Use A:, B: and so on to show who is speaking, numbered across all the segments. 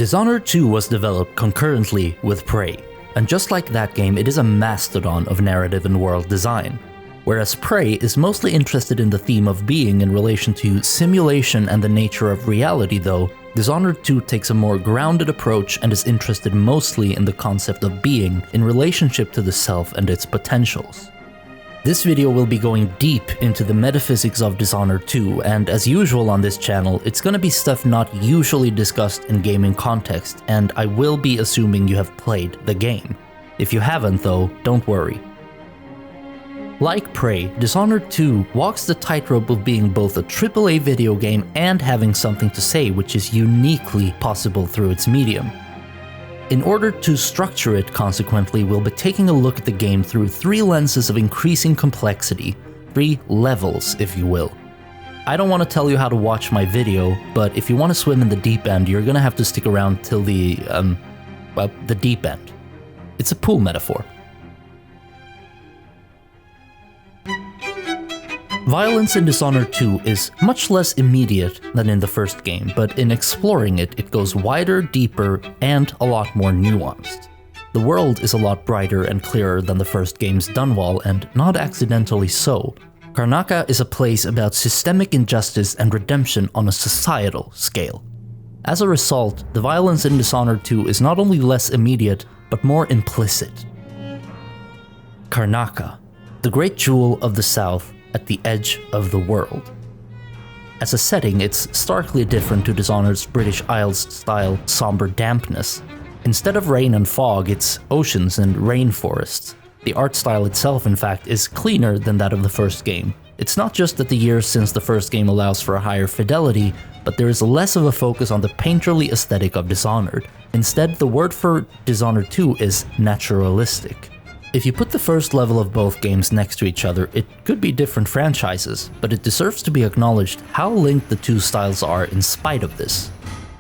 A: Dishonored 2 was developed concurrently with Prey, and just like that game, it is a mastodon of narrative and world design. Whereas Prey is mostly interested in the theme of being in relation to simulation and the nature of reality though, Dishonored 2 takes a more grounded approach and is interested mostly in the concept of being in relationship to the self and its potentials. This video will be going deep into the metaphysics of Dishonored 2, and as usual on this channel, it's gonna be stuff not usually discussed in gaming context, and I will be assuming you have played the game. If you haven't though, don't worry. Like Prey, Dishonored 2 walks the tightrope of being both a AAA video game and having something to say, which is uniquely possible through its medium. In order to structure it, consequently, we'll be taking a look at the game through 3 lenses of increasing complexity, 3 levels, if you will. I don't want to tell you how to watch my video, but if you want to swim in the deep end, you're gonna have to stick around till the deep end. It's a pool metaphor. Violence in Dishonored 2 is much less immediate than in the first game, but in exploring it, it goes wider, deeper, and a lot more nuanced. The world is a lot brighter and clearer than the first game's Dunwall, and not accidentally so. Karnaca is a place about systemic injustice and redemption on a societal scale. As a result, the violence in Dishonored 2 is not only less immediate, but more implicit. Karnaca, the great jewel of the South, at the edge of the world. As a setting, it's starkly different to Dishonored's British Isles-style somber dampness. Instead of rain and fog, it's oceans and rainforests. The art style itself, in fact, is cleaner than that of the first game. It's not just that the years since the first game allows for a higher fidelity, but there is less of a focus on the painterly aesthetic of Dishonored. Instead, the word for Dishonored 2 is naturalistic. If you put the first level of both games next to each other, it could be different franchises, but it deserves to be acknowledged how linked the two styles are in spite of this.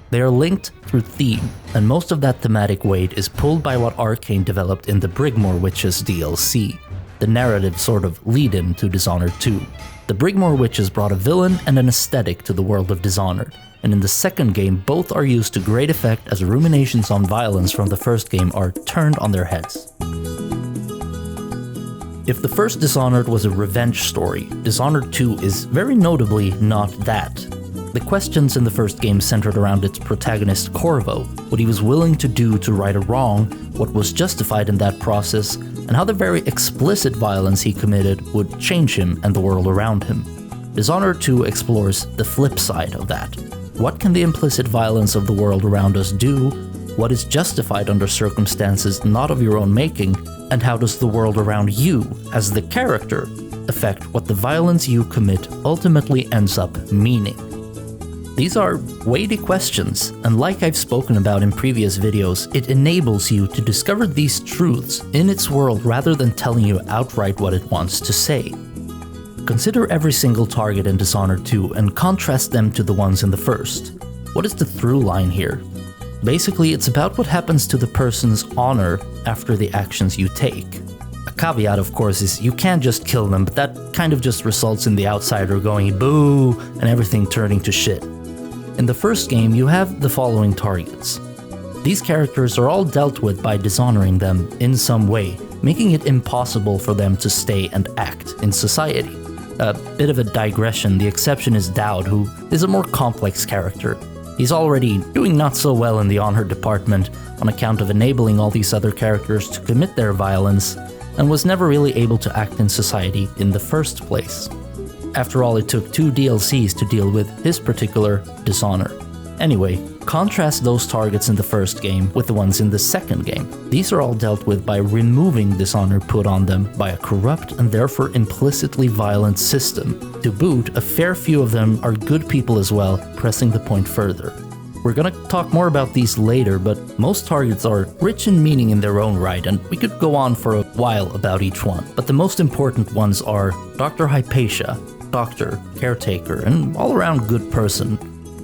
A: They are linked through theme, and most of that thematic weight is pulled by what Arkane developed in the Brigmore Witches DLC, the narrative sort of lead-in to Dishonored 2. The Brigmore Witches brought a villain and an aesthetic to the world of Dishonored, and in the second game both are used to great effect as ruminations on violence from the first game are turned on their heads. If the first Dishonored was a revenge story, Dishonored 2 is very notably not that. The questions in the first game centered around its protagonist Corvo, what he was willing to do to right a wrong, what was justified in that process, and how the very explicit violence he committed would change him and the world around him. Dishonored 2 explores the flip side of that. What can the implicit violence of the world around us do? What is justified under circumstances not of your own making? And how does the world around you, as the character, affect what the violence you commit ultimately ends up meaning? These are weighty questions, and like I've spoken about in previous videos, it enables you to discover these truths in its world rather than telling you outright what it wants to say. Consider every single target in Dishonored 2 and contrast them to the ones in the first. What is the through line here? Basically, it's about what happens to the person's honor after the actions you take. A caveat, of course, is you can't just kill them, but that kind of just results in the outsider going boo and everything turning to shit. In the first game, you have the following targets. These characters are all dealt with by dishonoring them in some way, making it impossible for them to stay and act in society. A bit of a digression, the exception is Dowd, who is a more complex character. He's already doing not so well in the honor department on account of enabling all these other characters to commit their violence, and was never really able to act in society in the first place. After all, it took 2 DLCs to deal with his particular dishonor. Anyway, contrast those targets in the first game with the ones in the second game. These are all dealt with by removing dishonor put on them by a corrupt and therefore implicitly violent system. To boot, a fair few of them are good people as well, pressing the point further. We're gonna talk more about these later, but most targets are rich in meaning in their own right, and we could go on for a while about each one. But the most important ones are Dr. Hypatia, doctor, caretaker, and all-around good person.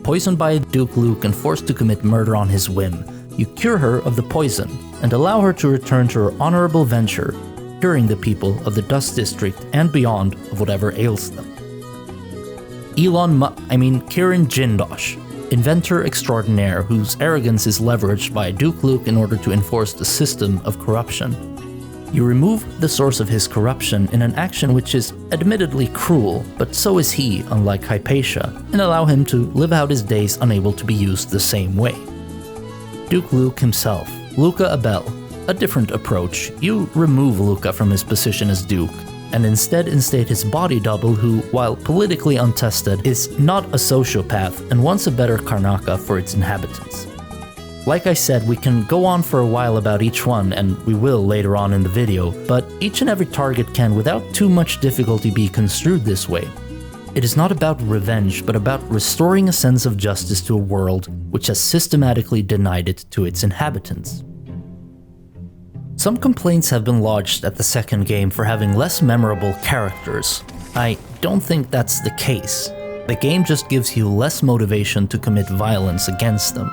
A: Poisoned by Duke Luke and forced to commit murder on his whim, you cure her of the poison and allow her to return to her honorable venture, curing the people of the Dust District and beyond of whatever ails them. Kieran Jindosh, inventor extraordinaire whose arrogance is leveraged by Duke Luke in order to enforce the system of corruption. You remove the source of his corruption in an action which is admittedly cruel, but so is he, unlike Hypatia, and allow him to live out his days unable to be used the same way. Duke Luke himself, Luca Abel. A different approach. You remove Luca from his position as Duke, and instead instate his body double who, while politically untested, is not a sociopath and wants a better Karnaca for its inhabitants. Like I said, we can go on for a while about each one, and we will later on in the video, but each and every target can without too much difficulty be construed this way. It is not about revenge, but about restoring a sense of justice to a world which has systematically denied it to its inhabitants. Some complaints have been lodged at the second game for having less memorable characters. I don't think that's the case. The game just gives you less motivation to commit violence against them.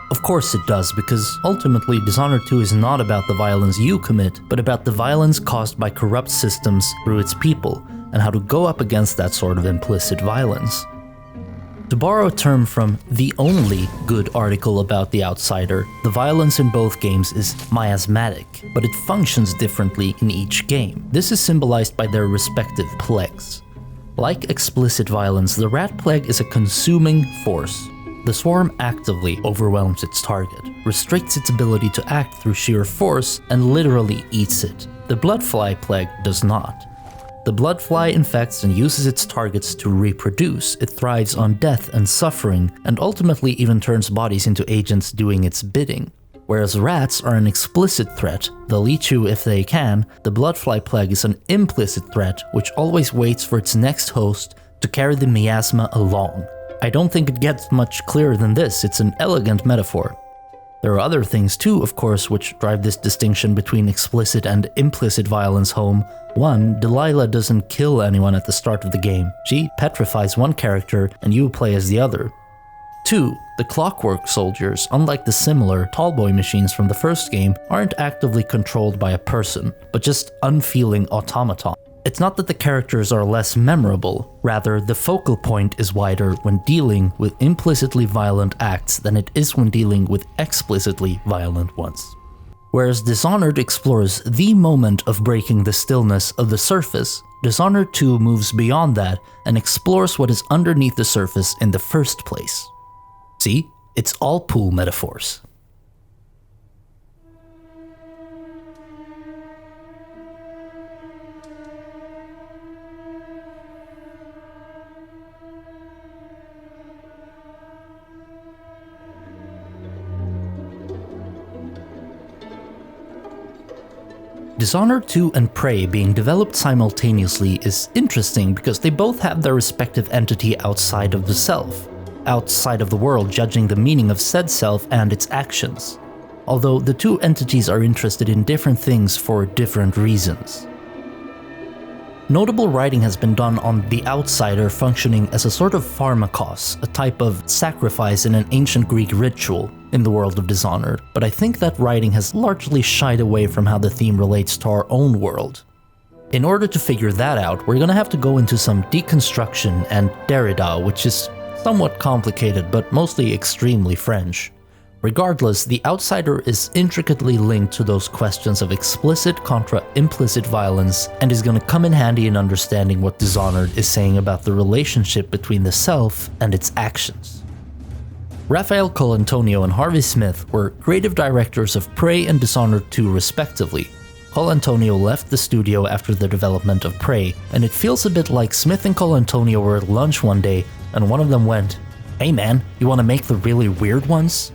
A: Of course it does, because ultimately Dishonored 2 is not about the violence you commit, but about the violence caused by corrupt systems through its people, and how to go up against that sort of implicit violence. To borrow a term from the only good article about The Outsider, the violence in both games is miasmatic, but it functions differently in each game. This is symbolized by their respective plagues. Like explicit violence, the rat plague is a consuming force. The swarm actively overwhelms its target, restricts its ability to act through sheer force, and literally eats it. The bloodfly plague does not. The bloodfly infects and uses its targets to reproduce. It thrives on death and suffering, and ultimately even turns bodies into agents doing its bidding. Whereas rats are an explicit threat, they'll eat you if they can, the bloodfly plague is an implicit threat which always waits for its next host to carry the miasma along. I don't think it gets much clearer than this, it's an elegant metaphor. There are other things too, of course, which drive this distinction between explicit and implicit violence home. One, Delilah doesn't kill anyone at the start of the game. She petrifies one character and you play as the other. 2. The clockwork soldiers, unlike the similar tallboy machines from the first game, aren't actively controlled by a person, but just unfeeling automaton. It's not that the characters are less memorable, rather the focal point is wider when dealing with implicitly violent acts than it is when dealing with explicitly violent ones. Whereas Dishonored explores the moment of breaking the stillness of the surface, Dishonored 2 moves beyond that and explores what is underneath the surface in the first place. See, it's all pool metaphors. Dishonored 2 and Prey being developed simultaneously is interesting because they both have their respective entity outside of the self, outside of the world judging the meaning of said self and its actions, although the two entities are interested in different things for different reasons. Notable writing has been done on the outsider functioning as a sort of pharmakos, a type of sacrifice in an ancient Greek ritual in the world of Dishonored, but I think that writing has largely shied away from how the theme relates to our own world. In order to figure that out, we're gonna have to go into some deconstruction and Derrida, which is somewhat complicated but mostly extremely French. Regardless, the outsider is intricately linked to those questions of explicit contra implicit violence and is going to come in handy in understanding what Dishonored is saying about the relationship between the self and its actions. Rafael Colantonio and Harvey Smith were creative directors of Prey and Dishonored 2 respectively. Colantonio left the studio after the development of Prey, and it feels a bit like Smith and Colantonio were at lunch one day and one of them went, "Hey man, you want to make the really weird ones?"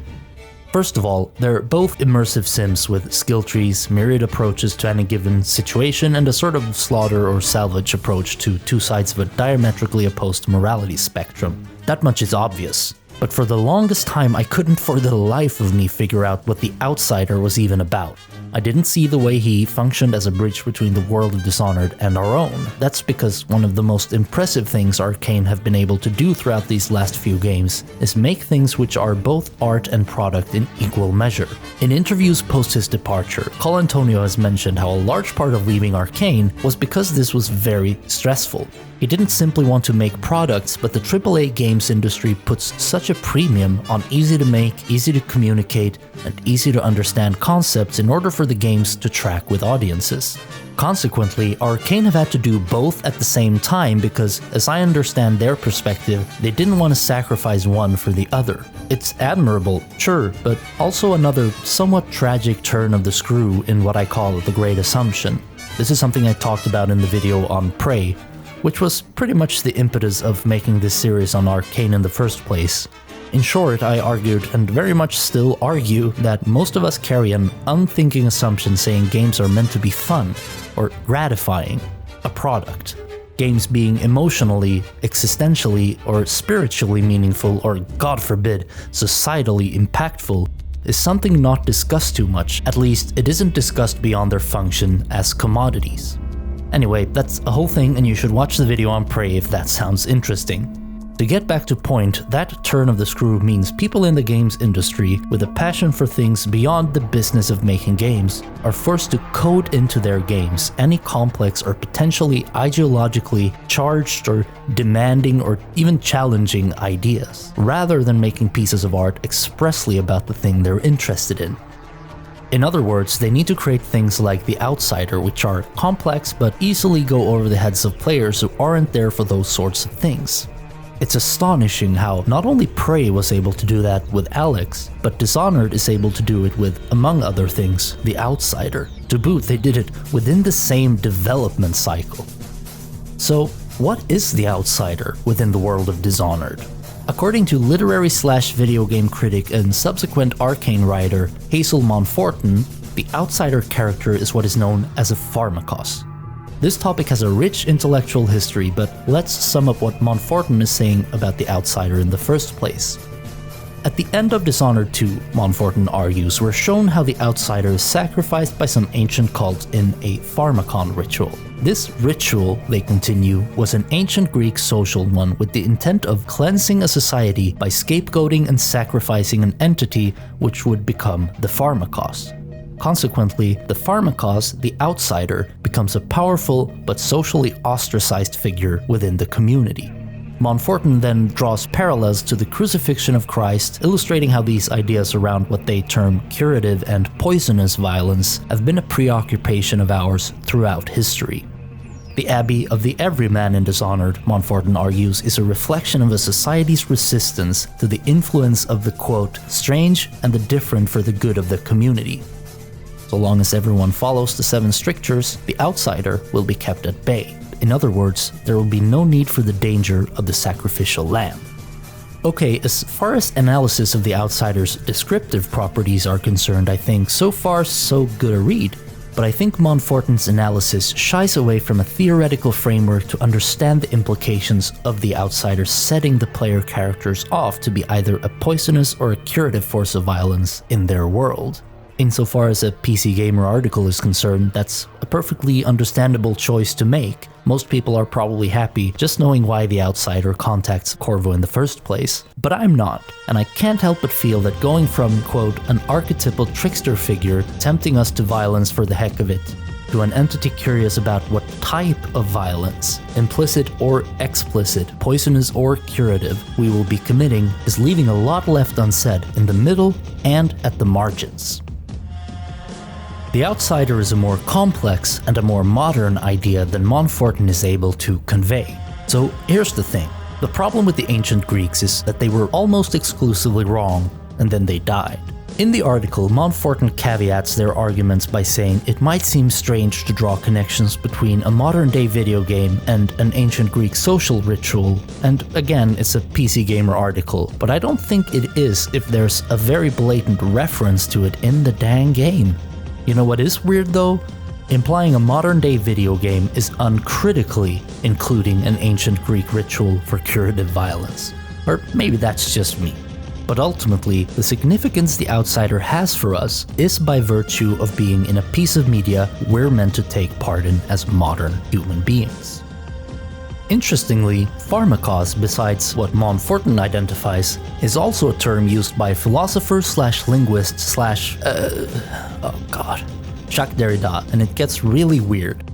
A: First of all, they're both immersive sims with skill trees, myriad approaches to any given situation, and a sort of slaughter or salvage approach to two sides of a diametrically opposed morality spectrum. That much is obvious. But for the longest time, I couldn't for the life of me figure out what the outsider was even about. I didn't see the way he functioned as a bridge between the world of Dishonored and our own. That's because one of the most impressive things Arkane have been able to do throughout these last few games is make things which are both art and product in equal measure. In interviews post his departure, Colantonio has mentioned how a large part of leaving Arkane was because this was very stressful. He didn't simply want to make products, but the AAA games industry puts such a premium on easy to make, easy to communicate, and easy to understand concepts in order for the games to track with audiences. Consequently, Arkane have had to do both at the same time because, as I understand their perspective, they didn't want to sacrifice one for the other. It's admirable, sure, but also another somewhat tragic turn of the screw in what I call the Great Assumption. This is something I talked about in the video on Prey, which was pretty much the impetus of making this series on Arkane in the first place. In short, I argued, and very much still argue, that most of us carry an unthinking assumption saying games are meant to be fun, or gratifying, a product. Games being emotionally, existentially, or spiritually meaningful, or God forbid, societally impactful, is something not discussed too much. At least, it isn't discussed beyond their function as commodities. Anyway, that's a whole thing, and you should watch the video on Prey if that sounds interesting. To get back to point, that turn of the screw means people in the games industry with a passion for things beyond the business of making games are forced to code into their games any complex or potentially ideologically charged or demanding or even challenging ideas, rather than making pieces of art expressly about the thing they're interested in. In other words, they need to create things like The Outsider, which are complex but easily go over the heads of players who aren't there for those sorts of things. It's astonishing how not only Prey was able to do that with Alex, but Dishonored is able to do it with, among other things, The Outsider. To boot, they did it within the same development cycle. So, what is The Outsider within the world of Dishonored? According to literary/video game critic and subsequent Arkane writer Hazel Monforton, the Outsider character is what is known as a pharmakos. This topic has a rich intellectual history, but let's sum up what Monforton is saying about the Outsider in the first place. At the end of Dishonored 2, Monforton argues, we're shown how the Outsider is sacrificed by some ancient cult in a pharmakon ritual. This ritual, they continue, was an ancient Greek social one with the intent of cleansing a society by scapegoating and sacrificing an entity which would become the pharmakos. Consequently, the pharmakos, the Outsider, becomes a powerful but socially ostracized figure within the community. Monforton then draws parallels to the crucifixion of Christ, illustrating how these ideas around what they term curative and poisonous violence have been a preoccupation of ours throughout history. The Abbey of the Everyman in Dishonored, Monforton argues, is a reflection of a society's resistance to the influence of the, quote, strange and the different for the good of the community. So long as everyone follows the 7 strictures, the Outsider will be kept at bay. In other words, there will be no need for the danger of the sacrificial lamb. Okay, as far as analysis of the Outsider's descriptive properties are concerned, I think so far so good a read, but I think Monforton's analysis shies away from a theoretical framework to understand the implications of the Outsider setting the player characters off to be either a poisonous or a curative force of violence in their world. Insofar as a PC Gamer article is concerned, that's a perfectly understandable choice to make. Most people are probably happy just knowing why the Outsider contacts Corvo in the first place. But I'm not, and I can't help but feel that going from, quote, an archetypal trickster figure tempting us to violence for the heck of it, to an entity curious about what type of violence, implicit or explicit, poisonous or curative, we will be committing is leaving a lot left unsaid in the middle and at the margins. The Outsider is a more complex and a more modern idea than Monforton is able to convey. So here's the thing. The problem with the ancient Greeks is that they were almost exclusively wrong, and then they died. In the article, Monforton caveats their arguments by saying it might seem strange to draw connections between a modern-day video game and an ancient Greek social ritual, and again, it's a PC Gamer article, but I don't think it is if there's a very blatant reference to it in the dang game. You know what is weird though? Implying a modern-day video game is uncritically including an ancient Greek ritual for curative violence. Or maybe that's just me. But ultimately, the significance the Outsider has for us is by virtue of being in a piece of media we're meant to take part in as modern human beings. Interestingly, pharmakos, besides what Monforton identifies, is also a term used by philosophers/linguists/ Jacques Derrida, and it gets really weird.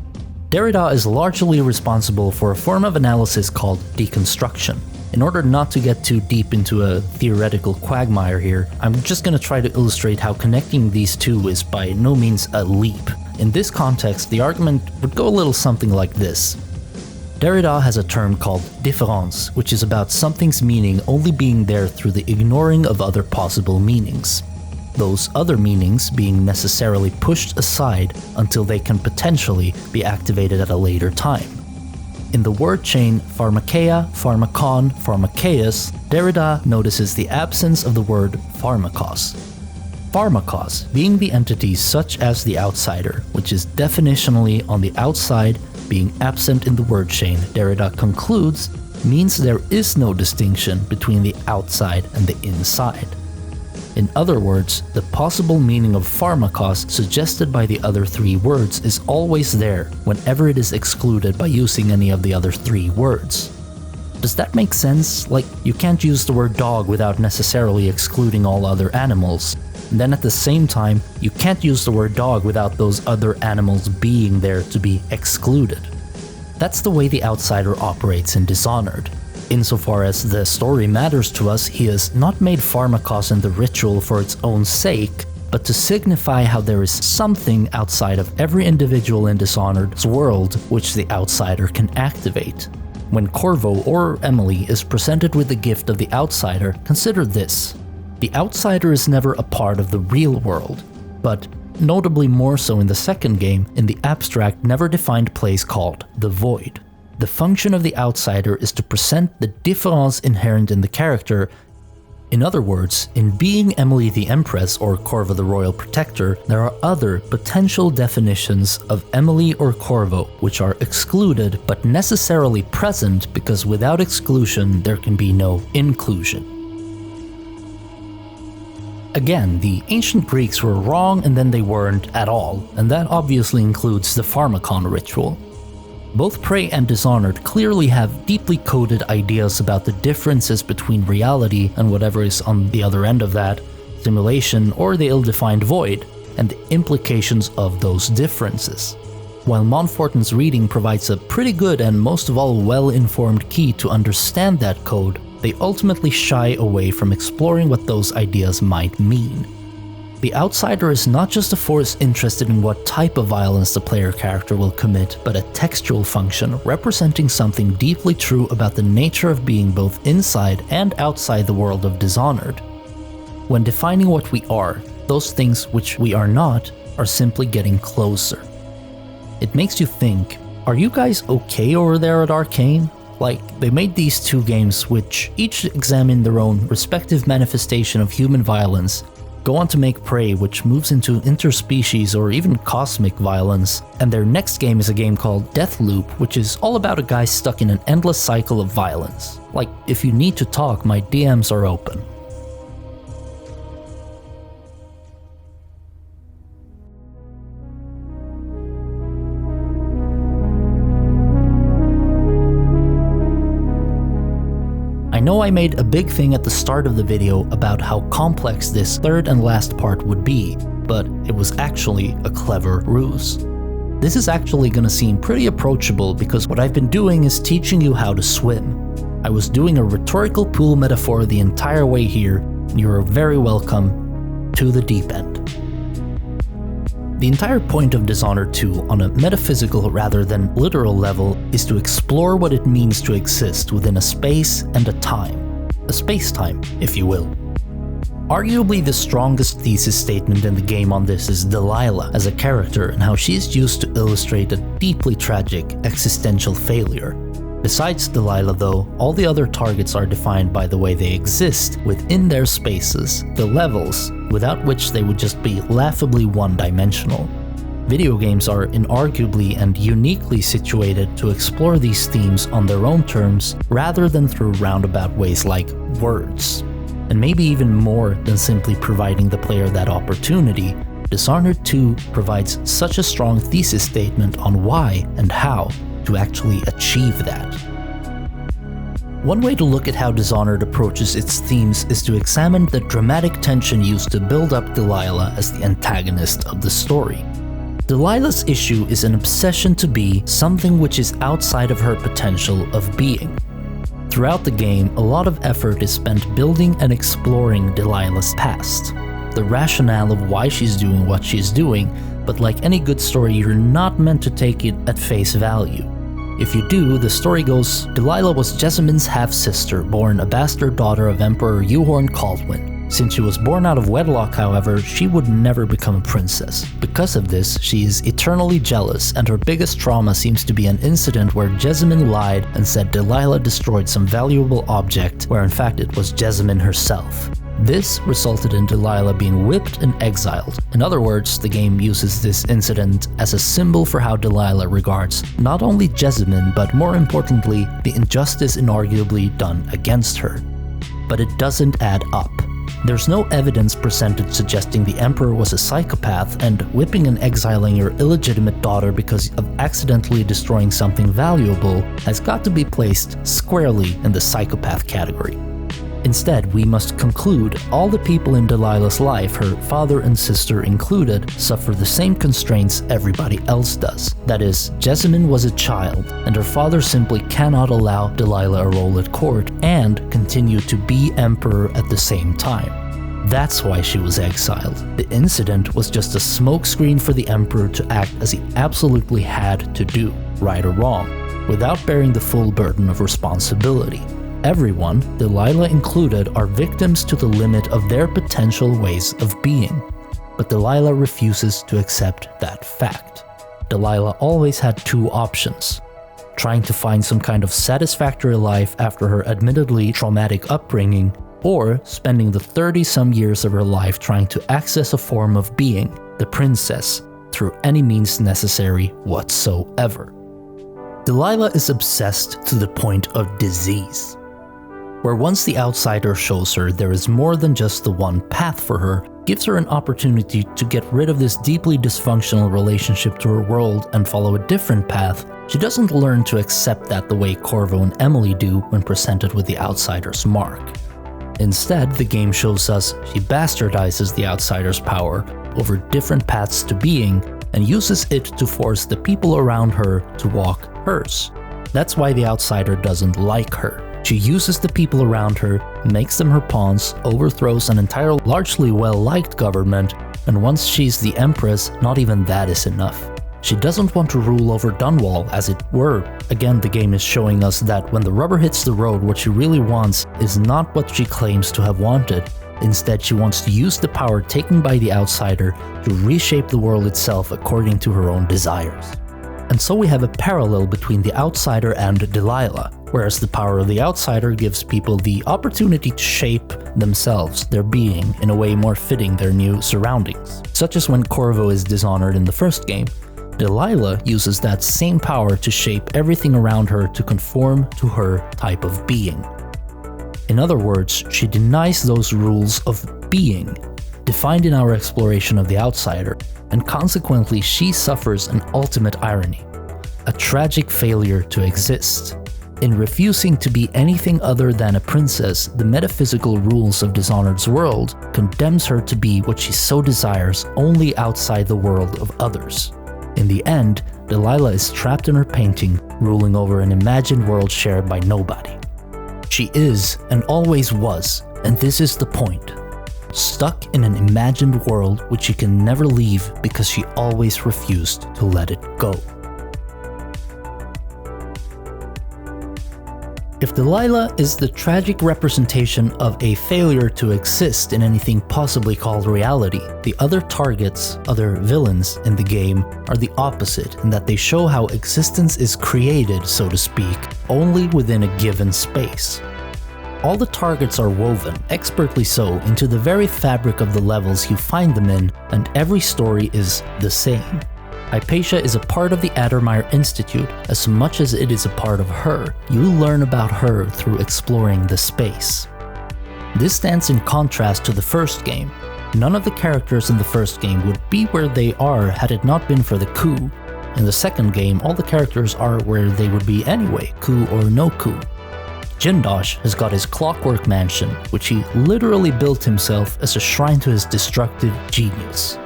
A: Derrida is largely responsible for a form of analysis called deconstruction. In order not to get too deep into a theoretical quagmire here, I'm just going to try to illustrate how connecting these two is by no means a leap. In this context, the argument would go a little something like this. Derrida has a term called différance, which is about something's meaning only being there through the ignoring of other possible meanings. Those other meanings being necessarily pushed aside until they can potentially be activated at a later time. In the word chain pharmakeia, pharmakon, pharmakeus, Derrida notices the absence of the word pharmakos. Pharmakos being the entity such as the outsider, which is definitionally on the outside, being absent in the word chain, Derrida concludes, means there is no distinction between the outside and the inside. In other words, the possible meaning of pharmakos suggested by the other three words is always there whenever it is excluded by using any of the other three words. Does that make sense? Like, you can't use the word dog without necessarily excluding all other animals. And then at the same time, you can't use the word dog without those other animals being there to be excluded. That's the way the outsider operates in Dishonored. Insofar as the story matters to us, he has not made pharmakos in the ritual for its own sake, but to signify how there is something outside of every individual in Dishonored's world which the outsider can activate. When Corvo or Emily is presented with the gift of the outsider, consider this. The outsider is never a part of the real world, but notably more so in the second game, in the abstract, never-defined place called the Void. The function of the outsider is to present the différance inherent in the character. In other words, in being Emily the Empress or Corvo the Royal Protector, there are other potential definitions of Emily or Corvo which are excluded but necessarily present because without exclusion there can be no inclusion. Again, the ancient Greeks were wrong and then they weren't at all, and that obviously includes the pharmakon ritual. Both Prey and Dishonored clearly have deeply coded ideas about the differences between reality and whatever is on the other end of that, simulation or the ill-defined void, and the implications of those differences. While Montfortin's reading provides a pretty good and most of all well-informed key to understand that code, they ultimately shy away from exploring what those ideas might mean. The outsider is not just a force interested in what type of violence the player character will commit, but a textual function representing something deeply true about the nature of being both inside and outside the world of Dishonored. When defining what we are, those things which we are not are simply getting closer. It makes you think, are you guys okay over there at Arkane? Like, they made these two games which each examine their own respective manifestation of human violence, go on to make Prey, which moves into interspecies or even cosmic violence, and their next game is a game called Deathloop, which is all about a guy stuck in an endless cycle of violence. Like, if you need to talk, my DMs are open. I know I made a big thing at the start of the video about how complex this third and last part would be, but it was actually a clever ruse. This is actually gonna seem pretty approachable because what I've been doing is teaching you how to swim. I was doing a rhetorical pool metaphor the entire way here, and you're very welcome to the deep end. The entire point of Dishonored 2 on a metaphysical rather than literal level is to explore what it means to exist within a space and a time. A space-time, if you will. Arguably the strongest thesis statement in the game on this is Delilah as a character and how she is used to illustrate a deeply tragic existential failure. Besides Delilah though, all the other targets are defined by the way they exist within their spaces, the levels, without which they would just be laughably one-dimensional. Video games are inarguably and uniquely situated to explore these themes on their own terms rather than through roundabout ways like words. And maybe even more than simply providing the player that opportunity, Dishonored 2 provides such a strong thesis statement on why and how to actually achieve that. One way to look at how Dishonored approaches its themes is to examine the dramatic tension used to build up Delilah as the antagonist of the story. Delilah's issue is an obsession to be something which is outside of her potential of being. Throughout the game, a lot of effort is spent building and exploring Delilah's past, the rationale of why she's doing what she's doing, but like any good story, you're not meant to take it at face value. If you do, the story goes, Delilah was Jessamyn's half-sister, born a bastard daughter of Emperor Euhorn Kaldwin. Since she was born out of wedlock, however, she would never become a princess. Because of this, she is eternally jealous, and her biggest trauma seems to be an incident where Jessamyn lied and said Delilah destroyed some valuable object, where in fact it was Jessamyn herself. This resulted in Delilah being whipped and exiled. In other words, the game uses this incident as a symbol for how Delilah regards not only Jessamyn, but more importantly, the injustice inarguably done against her. But it doesn't add up. There's no evidence presented suggesting the Emperor was a psychopath, and whipping and exiling your illegitimate daughter because of accidentally destroying something valuable has got to be placed squarely in the psychopath category. Instead, we must conclude all the people in Delilah's life, her father and sister included, suffer the same constraints everybody else does. That is, Jessamyn was a child, and her father simply cannot allow Delilah a role at court and continue to be emperor at the same time. That's why she was exiled. The incident was just a smokescreen for the emperor to act as he absolutely had to do, right or wrong, without bearing the full burden of responsibility. Everyone, Delilah included, are victims to the limit of their potential ways of being. But Delilah refuses to accept that fact. Delilah always had two options: trying to find some kind of satisfactory life after her admittedly traumatic upbringing, or spending the 30-some years of her life trying to access a form of being, the princess, through any means necessary whatsoever. Delilah is obsessed to the point of disease, where once the outsider shows her there is more than just the one path for her, gives her an opportunity to get rid of this deeply dysfunctional relationship to her world and follow a different path, she doesn't learn to accept that the way Corvo and Emily do when presented with the outsider's mark. Instead, the game shows us she bastardizes the outsider's power over different paths to being and uses it to force the people around her to walk hers. That's why the outsider doesn't like her. She uses the people around her, makes them her pawns, overthrows an entire largely well-liked government, and once she's the empress, not even that is enough. She doesn't want to rule over Dunwall, as it were. Again, the game is showing us that when the rubber hits the road, what she really wants is not what she claims to have wanted. Instead, she wants to use the power taken by the outsider to reshape the world itself according to her own desires. And so we have a parallel between the outsider and Delilah, whereas the power of the outsider gives people the opportunity to shape themselves, their being, in a way more fitting their new surroundings. Such as when Corvo is dishonored in the first game. Delilah uses that same power to shape everything around her to conform to her type of being. In other words, she denies those rules of being, defined in our exploration of the outsider, and consequently she suffers an ultimate irony, a tragic failure to exist. In refusing to be anything other than a princess, the metaphysical rules of Dishonored's world condemns her to be what she so desires only outside the world of others. In the end, Delilah is trapped in her painting, ruling over an imagined world shared by nobody. She is, and always was, and this is the point, stuck in an imagined world which she can never leave because she always refused to let it go. If Delilah is the tragic representation of a failure to exist in anything possibly called reality, the other targets, other villains in the game, are the opposite in that they show how existence is created, so to speak, only within a given space. All the targets are woven, expertly so, into the very fabric of the levels you find them in, and every story is the same. Hypatia is a part of the Addermeyer Institute as much as it is a part of her. You learn about her through exploring the space. This stands in contrast to the first game. None of the characters in the first game would be where they are had it not been for the coup. In the second game, all the characters are where they would be anyway, coup or no coup. Jindosh has got his clockwork mansion, which he literally built himself as a shrine to his destructive genius.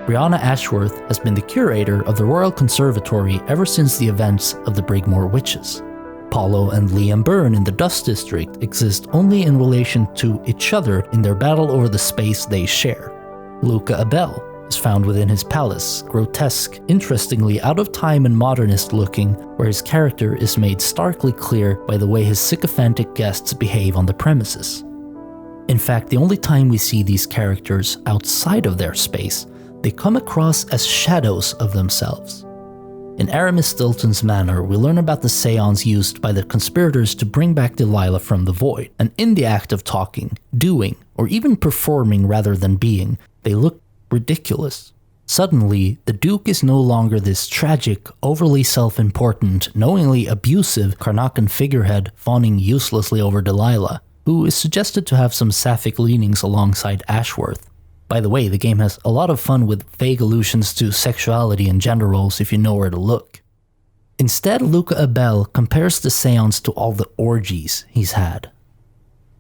A: Brianna Ashworth has been the curator of the Royal Conservatory ever since the events of the Brigmore Witches. Paulo and Liam Byrne in the Dust District exist only in relation to each other in their battle over the space they share. Luca Abel is found within his palace, grotesque, interestingly out of time and modernist looking, where his character is made starkly clear by the way his sycophantic guests behave on the premises. In fact, the only time we see these characters outside of their space, they come across as shadows of themselves. In Aramis Stilton's Manor, we learn about the seance used by the conspirators to bring back Delilah from the void, and in the act of talking, doing, or even performing rather than being, they look ridiculous. Suddenly, the Duke is no longer this tragic, overly self-important, knowingly abusive Karnakan figurehead fawning uselessly over Delilah, who is suggested to have some sapphic leanings alongside Ashworth. By the way, the game has a lot of fun with vague allusions to sexuality and gender roles if you know where to look. Instead, Luca Abel compares the seance to all the orgies he's had.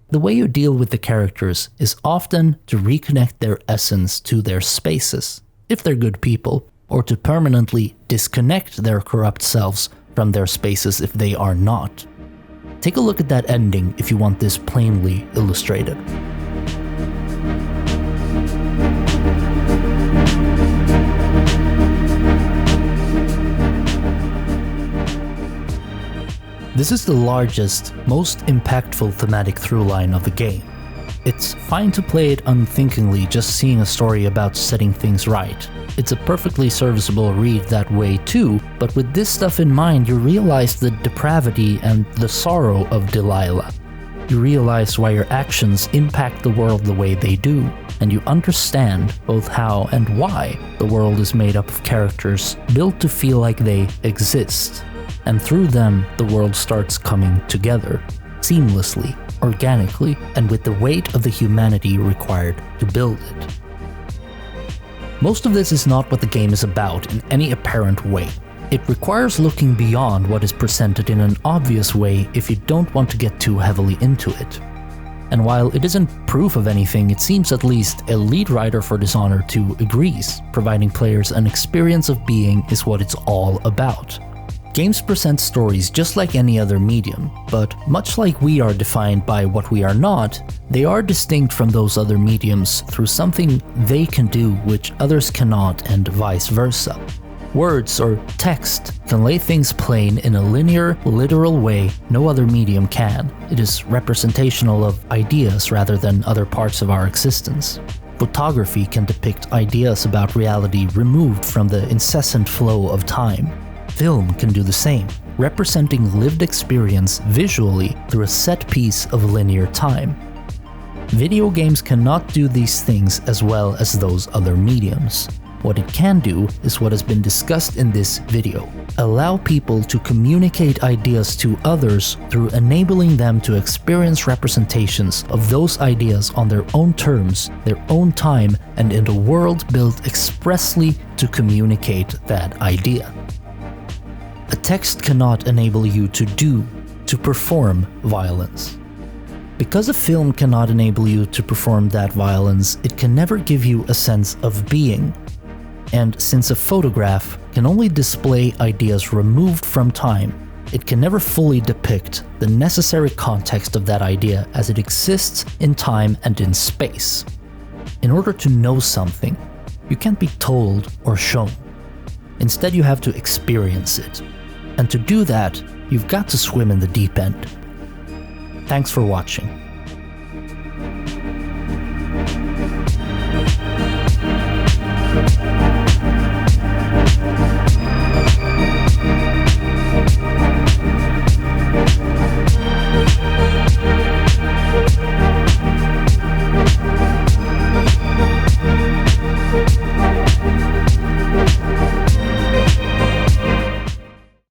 A: The way you deal with the characters is often to reconnect their essence to their spaces, if they're good people, or to permanently disconnect their corrupt selves from their spaces if they are not. Take a look at that ending if you want this plainly illustrated. This is the largest, most impactful thematic throughline of the game. It's fine to play it unthinkingly, just seeing a story about setting things right. It's a perfectly serviceable read that way too, but with this stuff in mind, you realize the depravity and the sorrow of Delilah. You realize why your actions impact the world the way they do, and you understand both how and why the world is made up of characters built to feel like they exist. And through them, the world starts coming together, seamlessly, organically, and with the weight of the humanity required to build it. Most of this is not what the game is about in any apparent way. It requires looking beyond what is presented in an obvious way if you don't want to get too heavily into it. And while it isn't proof of anything, it seems at least a lead writer for Dishonored 2 agrees, providing players an experience of being is what it's all about. Games present stories just like any other medium, but much like we are defined by what we are not, they are distinct from those other mediums through something they can do which others cannot, and vice versa. Words or text can lay things plain in a linear, literal way no other medium can. It is representational of ideas rather than other parts of our existence. Photography can depict ideas about reality removed from the incessant flow of time. Film can do the same, representing lived experience visually through a set piece of linear time. Video games cannot do these things as well as those other mediums. What it can do is what has been discussed in this video. Allow people to communicate ideas to others through enabling them to experience representations of those ideas on their own terms, their own time, and in a world built expressly to communicate that idea. A text cannot enable you to perform violence. Because a film cannot enable you to perform that violence, it can never give you a sense of being. And since a photograph can only display ideas removed from time, it can never fully depict the necessary context of that idea as it exists in time and in space. In order to know something, you can't be told or shown. Instead, you have to experience it. And to do that, you've got to swim in the deep end. Thanks for watching.